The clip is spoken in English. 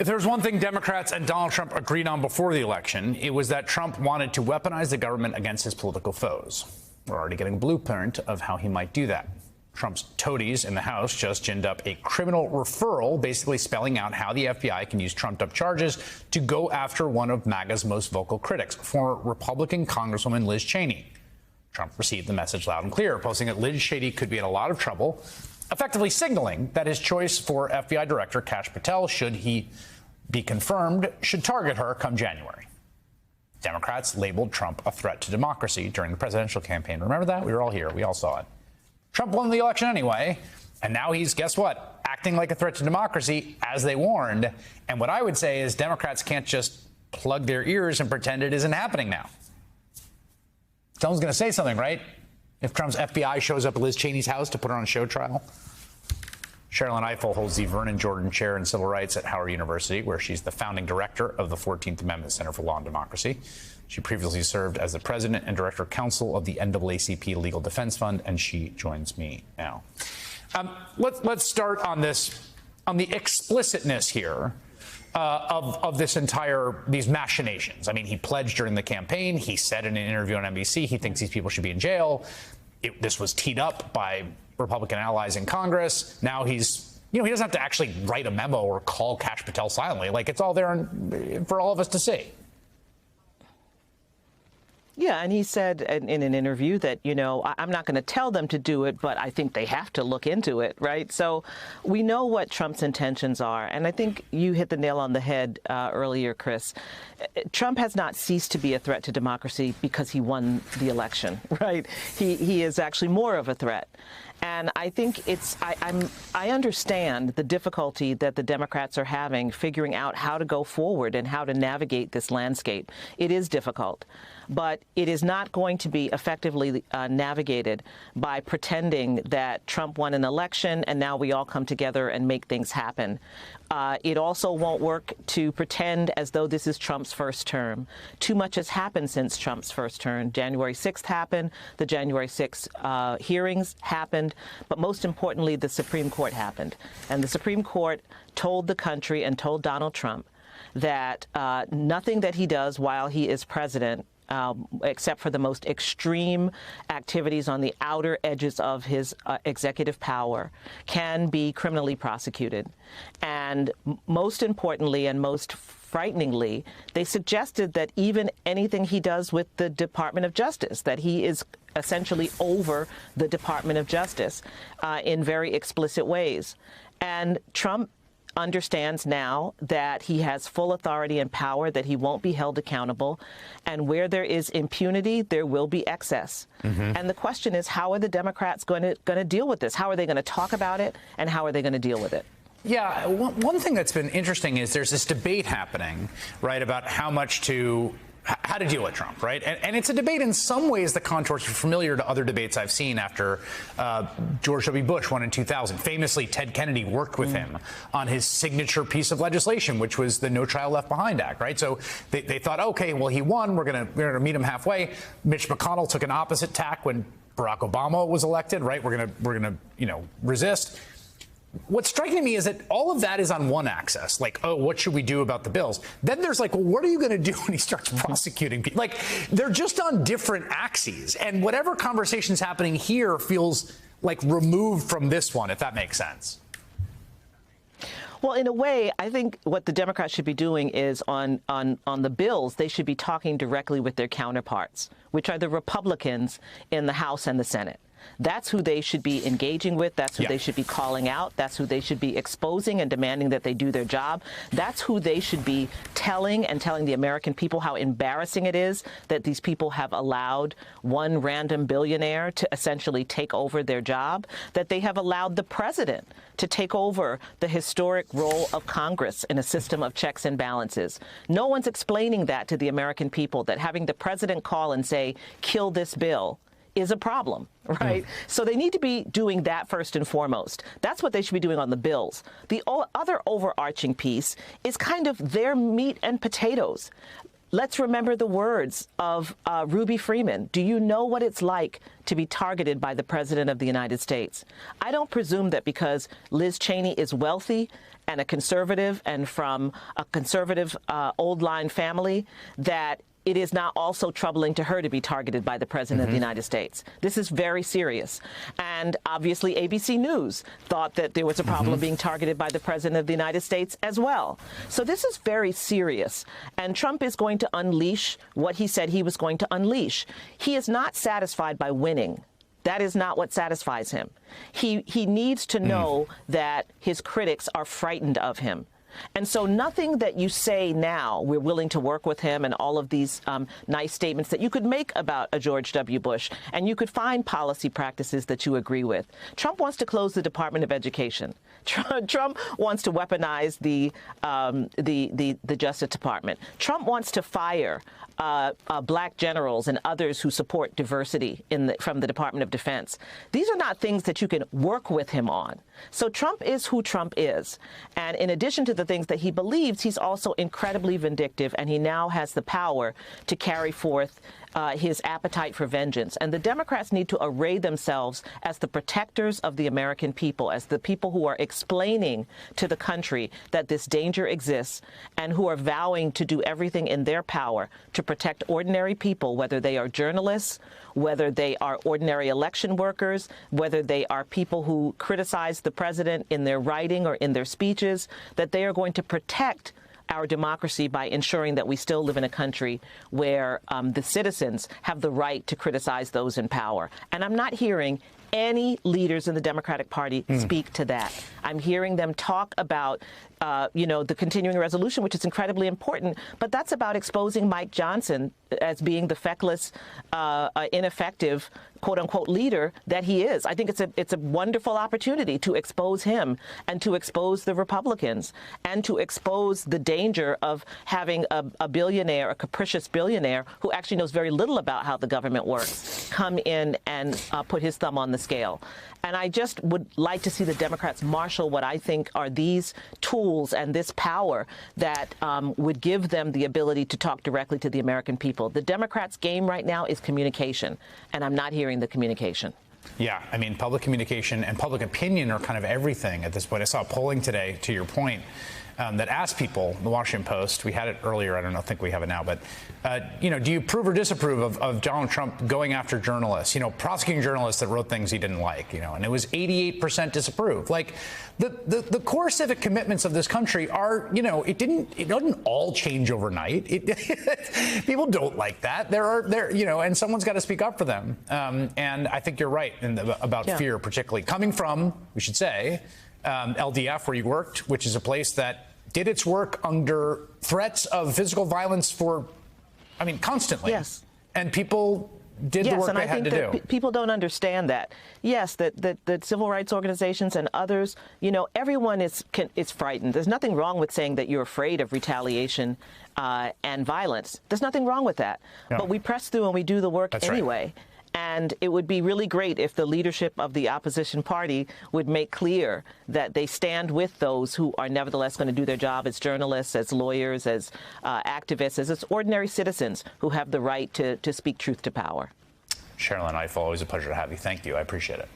If there's one thing Democrats and Donald Trump agreed on before the election, it was that Trump wanted to weaponize the government against his political foes. We're already getting a blueprint of how he might do that. Trump's toadies in the House just ginned up a criminal referral, basically spelling out how the FBI can use trumped-up charges to go after one of MAGA's most vocal critics, former Republican Congresswoman Liz Cheney. Trump received the message loud and clear, posting that Liz Cheney could be in a lot of trouble, effectively signaling that his choice for FBI Director Kash Patel, should he be confirmed, should target her come January. Democrats labeled Trump a threat to democracy during the presidential campaign. Remember that? We were all here. We all saw it. Trump won the election anyway, and now he's, guess what, acting like a threat to democracy, as they warned. And what I would say is Democrats can't just plug their ears and pretend it isn't happening now. Someone's going to say something, right? If Trump's FBI shows up at Liz Cheney's house to put her on a show trial. Sherilyn Ifill holds the Vernon Jordan Chair in Civil Rights at Howard University, where she's the founding director of the 14th Amendment Center for Law and Democracy. She previously served as the president and director counsel of the NAACP Legal Defense Fund, and she joins me now. Let's start on this, on the explicitness here of this these machinations. I mean, he pledged during the campaign. He said in an interview on NBC he thinks these people should be in jail. This was teed up by Republican allies in Congress. Now he's, he doesn't have to actually write a memo or call Kash Patel silently. Like, it's all there for all of us to see. Yeah, and he said in an interview that, I'm not going to tell them to do it, but I think they have to look into it, right? So we know what Trump's intentions are. And I think you hit the nail on the head earlier, Chris. Trump has not ceased to be a threat to democracy because he won the election, right? He is actually more of a threat. And I think I understand the difficulty that the Democrats are having figuring out how to go forward and how to navigate this landscape. It is difficult, but it is not going to be effectively navigated by pretending that Trump won an election and now we all come together and make things happen. It also won't work to pretend as though this is Trump's first term. Too much has happened since Trump's first term. January 6th happened. The January 6th hearings happened. But most importantly, the Supreme Court happened. And the Supreme Court told the country and told Donald Trump that nothing that he does while he is president, except for the most extreme activities on the outer edges of his executive power, can be criminally prosecuted. And most importantly and most frighteningly, they suggested that even anything he does with the Department of Justice, that he is essentially over the Department of Justice in very explicit ways. And Trump understands now that he has full authority and power, that he won't be held accountable. And where there is impunity, there will be excess. Mm-hmm. And the question is, how are the Democrats going to deal with this? How are they going to talk about it? And how are they going to deal with it? Yeah, one thing that's been interesting is there's this debate happening, right, about how to deal with Trump, right? And it's a debate in some ways the contours are familiar to other debates I've seen after George W. Bush won in 2000. Famously, Ted Kennedy worked with him on his signature piece of legislation, which was the No Child Left Behind Act, right? So they thought, okay, well, he won. We're gonna meet him halfway. Mitch McConnell took an opposite tack when Barack Obama was elected, right? We're gonna resist. What's striking to me is that all of that is on one axis, like, oh, what should we do about the bills? Then there's like, well, what are you going to do when he starts prosecuting people? Like, they're just on different axes. And whatever conversation's happening here feels like removed from this one, if that makes sense. Well, in a way, I think what the Democrats should be doing is on the bills, they should be talking directly with their counterparts, which are the Republicans in the House and the Senate. That's who they should be engaging with. That's who they should be calling out. That's who they should be exposing and demanding that they do their job. That's who they should be telling the American people how embarrassing it is that these people have allowed one random billionaire to essentially take over their job, that they have allowed the president to take over the historic role of Congress in a system of checks and balances. No one's explaining that to the American people, that having the president call and say, kill this bill, is a problem, right? So they need to be doing that first and foremost. That's what they should be doing on the bills. The other overarching piece is kind of their meat and potatoes. Let's remember the words of Ruby Freeman. Do you know what it's like to be targeted by the President of the United States? I don't presume that because Liz Cheney is wealthy and a conservative and from a conservative old line family, that it is now also troubling to her to be targeted by the President of the United States. This is very serious. And obviously, ABC News thought that there was a problem being targeted by the President of the United States as well. So this is very serious. And Trump is going to unleash what he said he was going to unleash. He is not satisfied by winning. That is not what satisfies him. He needs to know that his critics are frightened of him. And so nothing that you say now, we're willing to work with him, and all of these nice statements that you could make about a George W. Bush, and you could find policy practices that you agree with. Trump wants to close the Department of Education. Trump wants to weaponize the Justice Department. Trump wants to fire black generals and others who support diversity from the Department of Defense. These are not things that you can work with him on. So Trump is who Trump is. And in addition to the things that he believes, he's also incredibly vindictive, and he now has the power to carry forth his appetite for vengeance. And the Democrats need to array themselves as the protectors of the American people, as the people who are explaining to the country that this danger exists, and who are vowing to do everything in their power to protect ordinary people, whether they are journalists, whether they are ordinary election workers, whether they are people who criticize the president in their writing or in their speeches, that they are going to protect our democracy by ensuring that we still live in a country where the citizens have the right to criticize those in power. And I'm not hearing any leaders in the Democratic Party speak to that. I'm hearing them talk about, the continuing resolution, which is incredibly important, but that's about exposing Mike Johnson as being the feckless, ineffective, quote-unquote leader that he is. I think it's a wonderful opportunity to expose him and to expose the Republicans and to expose the danger of having a billionaire, a capricious billionaire who actually knows very little about how the government works, come in and put his thumb on the scale. And I just would like to see the Democrats marshal what I think are these tools and this power that would give them the ability to talk directly to the American people. The Democrats' game right now is communication, and I'm not hearing the communication. Yeah, I mean, public communication and public opinion are kind of everything at this point. I saw polling today, to your point, that asked people, the Washington Post, we had it earlier, I don't think we have it now, but, do you approve or disapprove of Donald Trump going after journalists, prosecuting journalists that wrote things he didn't like, and it was 88% disapprove. Like, the core civic commitments of this country are, it doesn't all change overnight. People don't like that. And someone's got to speak up for them. And I think you're right about fear, particularly coming from, we should say, LDF, where you worked, which is a place that did its work under threats of physical violence constantly. Yes. And people did the work they had to do. That people don't understand that. Yes, that civil rights organizations and others, everyone is frightened. There's nothing wrong with saying that you're afraid of retaliation and violence. There's nothing wrong with that. No. But we press through and we do the work anyway. Right. And it would be really great if the leadership of the opposition party would make clear that they stand with those who are nevertheless going to do their job as journalists, as lawyers, as activists, as ordinary citizens who have the right to speak truth to power. Sherrilyn Ifill, always a pleasure to have you. Thank you. I appreciate it.